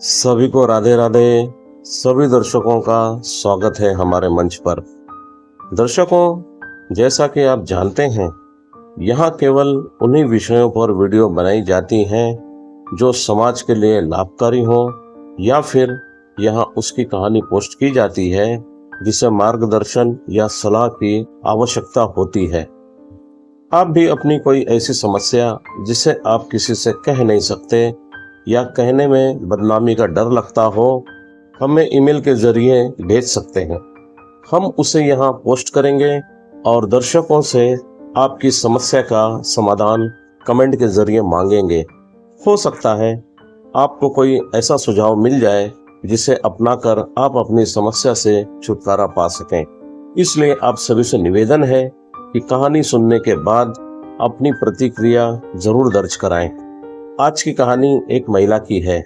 सभी को राधे राधे। सभी दर्शकों का स्वागत है हमारे मंच पर। दर्शकों, जैसा कि आप जानते हैं, यहाँ केवल उन्हीं विषयों पर वीडियो बनाई जाती हैं जो समाज के लिए लाभकारी हो, या फिर यहाँ उसकी कहानी पोस्ट की जाती है जिसे मार्गदर्शन या सलाह की आवश्यकता होती है। आप भी अपनी कोई ऐसी समस्या जिसे आप किसी से कह नहीं सकते या कहने में बदनामी का डर लगता हो, हमें ईमेल के जरिए भेज सकते हैं। हम उसे यहाँ पोस्ट करेंगे और दर्शकों से आपकी समस्या का समाधान कमेंट के जरिए मांगेंगे। हो सकता है आपको कोई ऐसा सुझाव मिल जाए जिसे अपनाकर आप अपनी समस्या से छुटकारा पा सकें। इसलिए आप सभी से निवेदन है कि कहानी सुनने के बाद अपनी प्रतिक्रिया जरूर दर्ज कराएं। आज की कहानी एक महिला की है।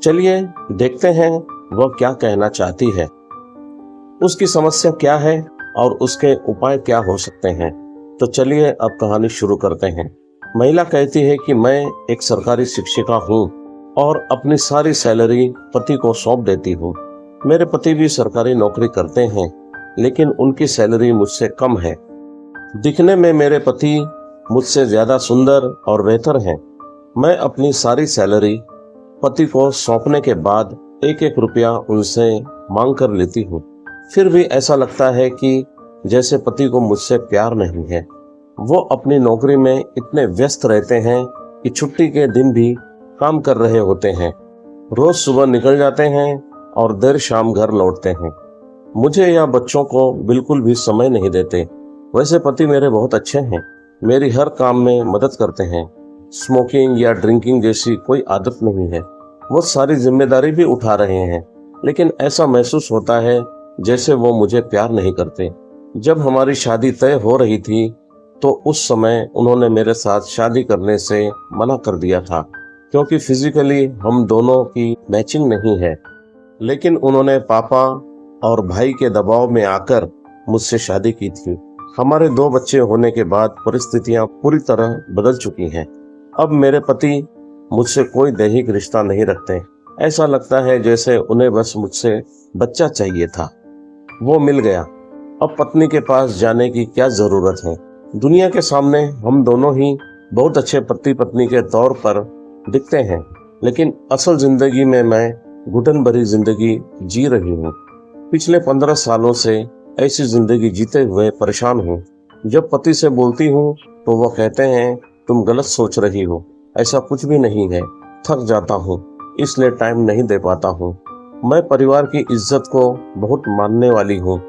चलिए देखते हैं वह क्या कहना चाहती है, उसकी समस्या क्या है और उसके उपाय क्या हो सकते हैं। तो चलिए अब कहानी शुरू करते हैं। महिला कहती है कि मैं एक सरकारी शिक्षिका हूँ और अपनी सारी सैलरी पति को सौंप देती हूँ। मेरे पति भी सरकारी नौकरी करते हैं, लेकिन उनकी सैलरी मुझसे कम है। दिखने में मेरे पति मुझसे ज्यादा सुंदर और बेहतर हैं। मैं अपनी सारी सैलरी पति को सौंपने के बाद एक एक रुपया उनसे मांग कर लेती हूँ। फिर भी ऐसा लगता है कि जैसे पति को मुझसे प्यार नहीं है। वो अपनी नौकरी में इतने व्यस्त रहते हैं कि छुट्टी के दिन भी काम कर रहे होते हैं। रोज सुबह निकल जाते हैं और देर शाम घर लौटते हैं। मुझे या बच्चों को बिल्कुल भी समय नहीं देते। वैसे पति मेरे बहुत अच्छे हैं, मेरी हर काम में मदद करते हैं। स्मोकिंग या ड्रिंकिंग जैसी कोई आदत नहीं है। वो सारी जिम्मेदारी भी उठा रहे हैं, लेकिन ऐसा महसूस होता है जैसे वो मुझे प्यार नहीं करते। जब हमारी शादी तय हो रही थी तो उस समय उन्होंने मेरे साथ शादी करने से मना कर दिया था, क्योंकि फिजिकली हम दोनों की मैचिंग नहीं है। लेकिन उन्होंने पापा और भाई के दबाव में आकर मुझसे शादी की थी। हमारे 2 बच्चे होने के बाद परिस्थितियां पूरी तरह बदल चुकी हैं। अब मेरे पति मुझसे कोई दैहिक रिश्ता नहीं रखते। ऐसा लगता है जैसे उन्हें बस मुझसे बच्चा चाहिए था, वो मिल गया। अब पत्नी के पास जाने की क्या जरूरत है। दुनिया के सामने हम दोनों ही बहुत अच्छे पति पत्नी के तौर पर दिखते हैं, लेकिन असल जिंदगी में मैं घुटन भरी जिंदगी जी रही हूँ। पिछले 15 सालों से ऐसी जिंदगी जीते हुए परेशान हूँ। जब पति से बोलती हूँ तो वो कहते हैं तुम गलत सोच रही हो, ऐसा कुछ भी नहीं है। थक जाता हूँ, इसलिए टाइम नहीं दे पाता हूँ। मैं परिवार की इज्जत को बहुत मानने वाली हूँ,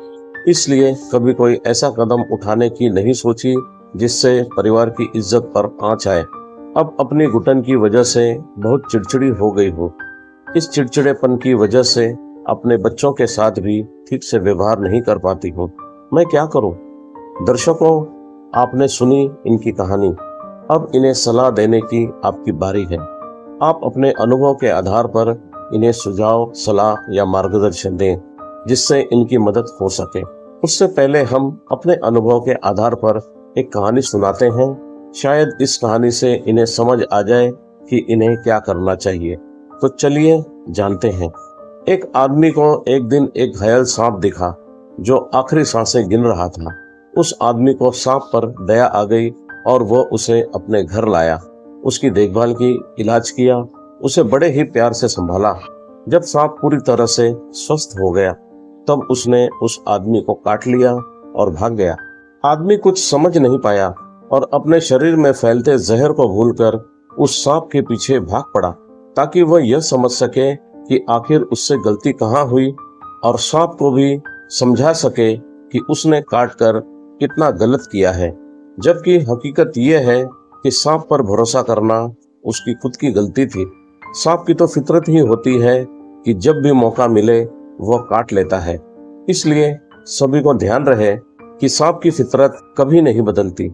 इसलिए कभी कोई ऐसा कदम उठाने की नहीं सोची जिससे परिवार की इज्जत पर आंच आए। अब अपनी घुटन की वजह से बहुत चिड़चिड़ी हो गई हूँ। इस चिड़चिड़ेपन की वजह से अपने बच्चों के साथ भी ठीक से व्यवहार नहीं कर पाती हूँ। मैं क्या करूँ? दर्शकों, आपने सुनी इनकी कहानी। अब इन्हें सलाह देने की आपकी बारी है। आप अपने अनुभव के आधार पर इन्हें सुझाव, सलाह या मार्गदर्शन दें जिससे इनकी मदद हो सके। उससे पहले हम अपने अनुभव के आधार पर एक कहानी सुनाते हैं। शायद इस कहानी से इन्हें समझ आ जाए कि इन्हें क्या करना चाहिए। तो चलिए जानते हैं। एक आदमी को एक दिन एक घायल सांप दिखा जो आखिरी सांसें गिन रहा था। उस आदमी को सांप पर दया आ गई और वो उसे अपने घर लाया, उसकी देखभाल की, इलाज किया, उसे बड़े ही प्यार से संभाला। जब सांप पूरी तरह से स्वस्थ हो गया तब उसने उस आदमी को काट लिया और भाग गया। आदमी कुछ समझ नहीं पाया और अपने शरीर में फैलते जहर को भूलकर उस सांप के पीछे भाग पड़ा, ताकि वह यह समझ सके कि आखिर उससे गलती कहाँ हुई और सांप को भी समझा सके कि उसने काटकर कितना गलत किया है। जबकि हकीकत यह है कि सांप पर भरोसा करना उसकी खुद की गलती थी। सांप की तो फितरत ही होती है कि जब भी मौका मिले वह काट लेता है। इसलिए सभी को ध्यान रहे कि सांप की फितरत कभी नहीं बदलती।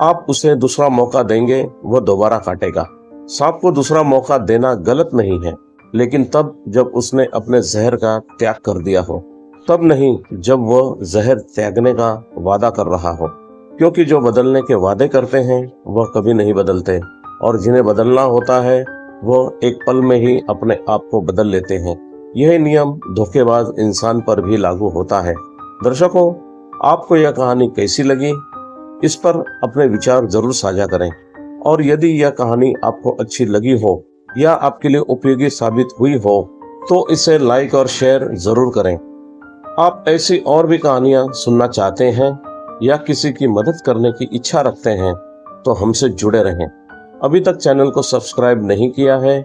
आप उसे दूसरा मौका देंगे, वह दोबारा काटेगा। सांप को दूसरा मौका देना गलत नहीं है, लेकिन तब जब उसने अपने जहर का त्याग कर दिया हो, तब नहीं जब वह जहर त्यागने का वादा कर रहा हो। क्योंकि जो बदलने के वादे करते हैं वह कभी नहीं बदलते, और जिन्हें बदलना होता है वो एक पल में ही अपने आप को बदल लेते हैं। यही नियम धोखेबाज इंसान पर भी लागू होता है। दर्शकों, आपको यह कहानी कैसी लगी, इस पर अपने विचार जरूर साझा करें। और यदि यह कहानी आपको अच्छी लगी हो या आपके लिए उपयोगी साबित हुई हो तो इसे लाइक और शेयर जरूर करें। आप ऐसी और भी कहानियां सुनना चाहते हैं या किसी की मदद करने की इच्छा रखते हैं तो हमसे जुड़े रहें। अभी तक चैनल को सब्सक्राइब नहीं किया है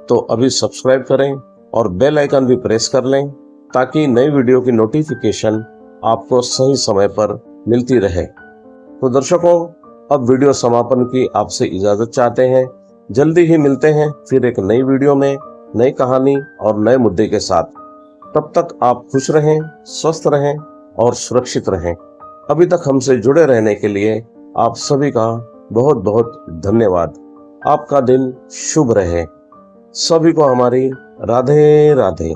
तो अभी सब्सक्राइब करें और बेल आइकन भी प्रेस कर लें ताकि नई वीडियो की नोटिफिकेशन आपको सही समय पर मिलती रहे। तो दर्शकों, अब वीडियो समापन की आपसे इजाजत चाहते हैं। जल्दी ही मिलते हैं फिर एक नई वीडियो में नई कहानी और नए मुद्दे के साथ। तब तक आप खुश रहें, स्वस्थ रहें और सुरक्षित रहें। अभी तक हमसे जुड़े रहने के लिए आप सभी का बहुत बहुत धन्यवाद। आपका दिन शुभ रहे। सभी को हमारी राधे राधे।